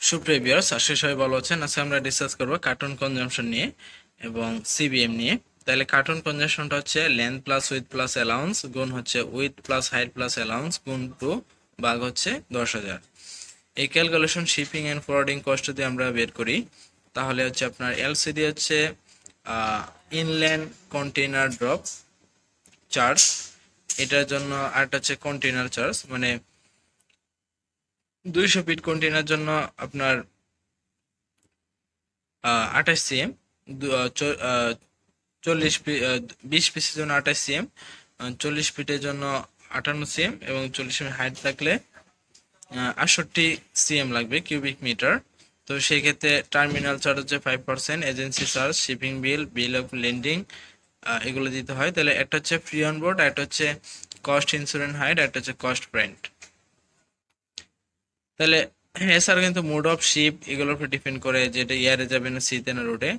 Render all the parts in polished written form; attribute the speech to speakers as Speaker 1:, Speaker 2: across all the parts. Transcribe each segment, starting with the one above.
Speaker 1: সুপ্রিয় ভিউয়ার্স, আশা করি সবাই ভালো আছেন। আজকে আমরা ডিসকাস করব কার্টন কনজাম্পশন নিয়ে এবং সিবিএম নিয়ে। তাহলে কার্টন কনজাম্পশনটা হচ্ছে length plus width plus allowance গুণ হচ্ছে width plus height plus allowance গুণ 2 ভাগ হচ্ছে 10,000। এই calculation shipping and forwarding cost যদি আমরা বের করি তাহলে হচ্ছে আপনার এলসিডি হচ্ছে ইনল্যান্ড কন্টেইনার ড্রপ চার্জ, এটার জন্য আরেকটা হচ্ছে কন্টেইনার চার্জ, মানে 200 ফিট কন্টেইনার জন্য আপনার 28 সিএম, 20 পিসের জন্য 28 সিএম, 40 ফিটের জন্য 58 সিএম এবং 40 হাইট থাকলে 68 সিএম লাগবে কিউবিক মিটার। তো সেই ক্ষেত্রে টার্মিনাল চার্জ হচ্ছে 5%, agency charge, shipping bill, bill of lending, এগুলো দিতে হয়। তাহলে একটা হচ্ছে ফ্রি অন বোর্ড, একটা হচ্ছে কস্ট ইন্স্যুরেন্স হাইট, একটা হচ্ছে কস্ট প্রিন্ট। তাহলে এছাড়া কিন্তু মোড অফ শিপ এগুলোর উপর ডিপেন্ড করে, যেটা এয়ারে যাবে না সিতে না রোডে।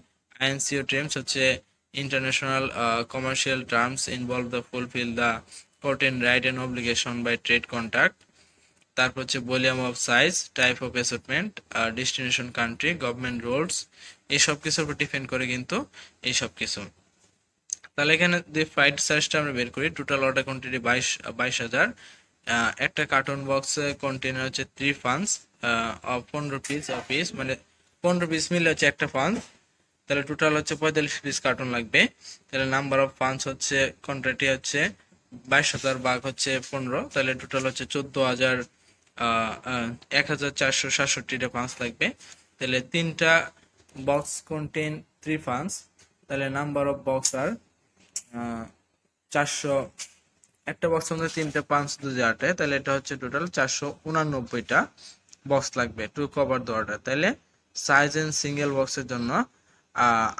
Speaker 1: আইএনসিও টার্মস হচ্ছে international commercial terms involve the fulfil the certain right and obligation by trade contract. তারপর হচ্ছে volume of size, type of assortment, destination country, government rules, এইসব কিছুর উপর ডিপেন্ড করে কিন্তু এইসব কিছু। তাহলে এখানে যে ফ্লাইট সাইজটা আমরা বের করি, টোটাল অর্ডার কোয়ান্টিটি 22,000। একটা কার্টন বক্স কন্টেনার হচ্ছে 3 ফান্স, 15 পিস মানে 15 পিস মিলে হচ্ছে একটা ফান্স। তাহলে টোটাল হচ্ছে 45 পিস কার্টন লাগবে। তাহলে নাম্বার অফ ফান্স হচ্ছে কন্ট্রাক্টে হচ্ছে 22,000 ভাগ হচ্ছে 15, তাহলে টোটাল হচ্ছে 14,000, 1,467টা ফান্স লাগবে। তাহলে 3টা বক্স কন্টেন 3 ফান্স, তাহলে নাম্বার অফ বক্স আর 400, একটা বক্স মধ্যে 3টে 5 2 8, তাহলে এটা হচ্ছে টোটাল 489টা বক্স লাগবে টু কভার দ্য অর্ডার। তাহলে সাইজ এন্ড সিঙ্গেল বক্সের জন্য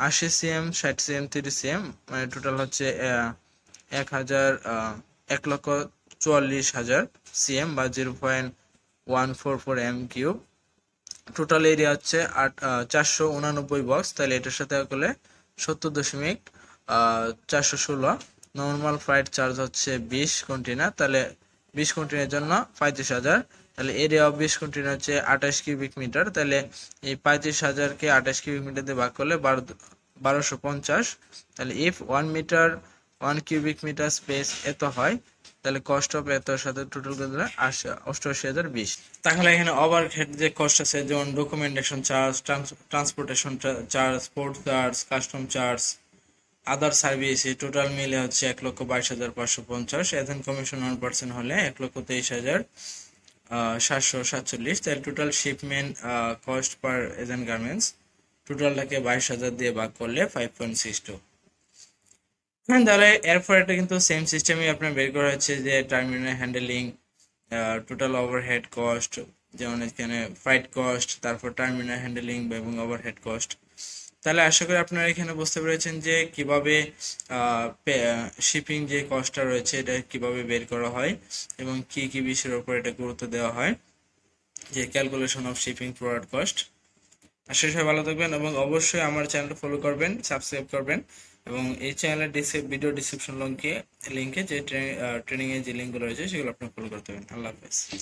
Speaker 1: 80 সিএম, 60 সিএম, 30 সিএম, মানে টোটাল হচ্ছে 1,44,000 সিএম বা 0.144 এম কিউব। টোটাল এরিয়া হচ্ছে 489 বক্স, তাহলে এটার সাথে করলে 70.416। নর্মাল ফ্লাইট চার্জ হচ্ছে 20 কন্টেনার, তাহলে 20 কন্টেনারের জন্য 35,000। তাহলে এরিয়া অফ 20 কন্টেনার হচ্ছে 28 কিউবিক মিটার, তাহলে এই 35,000কে 28 কিউবিক মিটার দিয়ে ভাগ করলে 1250। তাহলে ইফ 1 কিউবিক মিটার স্পেস এত হয়, তাহলে কস্ট অফ এতর সাথে টোটাল করে দিলে 88,020। তাহলে এখানে ওভারহেড যে কস্ট আছে, যেমন documentation charge, transportation charge, port charge, custom charge, other service, total মিলে হচ্ছে 1,22,550। এজেন্ট কমিশন 1% হলে 1,23,747। তাহলে total shipment cost per agent garments টোটালটাকে 22,000 দিয়ে ভাগ করলে 5.62। হ্যাঁ, তাহলে এরপর এটা কিন্তু সেম সিস্টেমই আপনার বের করা হচ্ছে, যে terminal handling, total overhead cost, যেমন এখানে ফ্লাইট কস্ট, তারপর টার্মিনাল হ্যান্ডেলিং এবং ওভারহেড কস্ট। তাহলে আশা করি আপনারা এখানে বুঝতে পেরেছেন যে কিভাবে শিপিং যে কস্টটা রয়েছে এটা কিভাবে বের করা হয় এবং কি কি বিষয়ের উপর এটা গুরুত্ব দেওয়া হয়, যে calculation of shipping product cost. আশা করি সবাই ভালো থাকবেন এবং অবশ্যই আমার চ্যানেলটা ফলো করবেন, সাবস্ক্রাইব করবেন এবং এই চ্যানেলের ভিডিও ডিসক্রিপশন লিঙ্কে যে ট্রেনিং এর যে লিঙ্কগুলো রয়েছে সেগুলো আপনি ফলো করতে পারেন। আল্লাহ হাফেজ।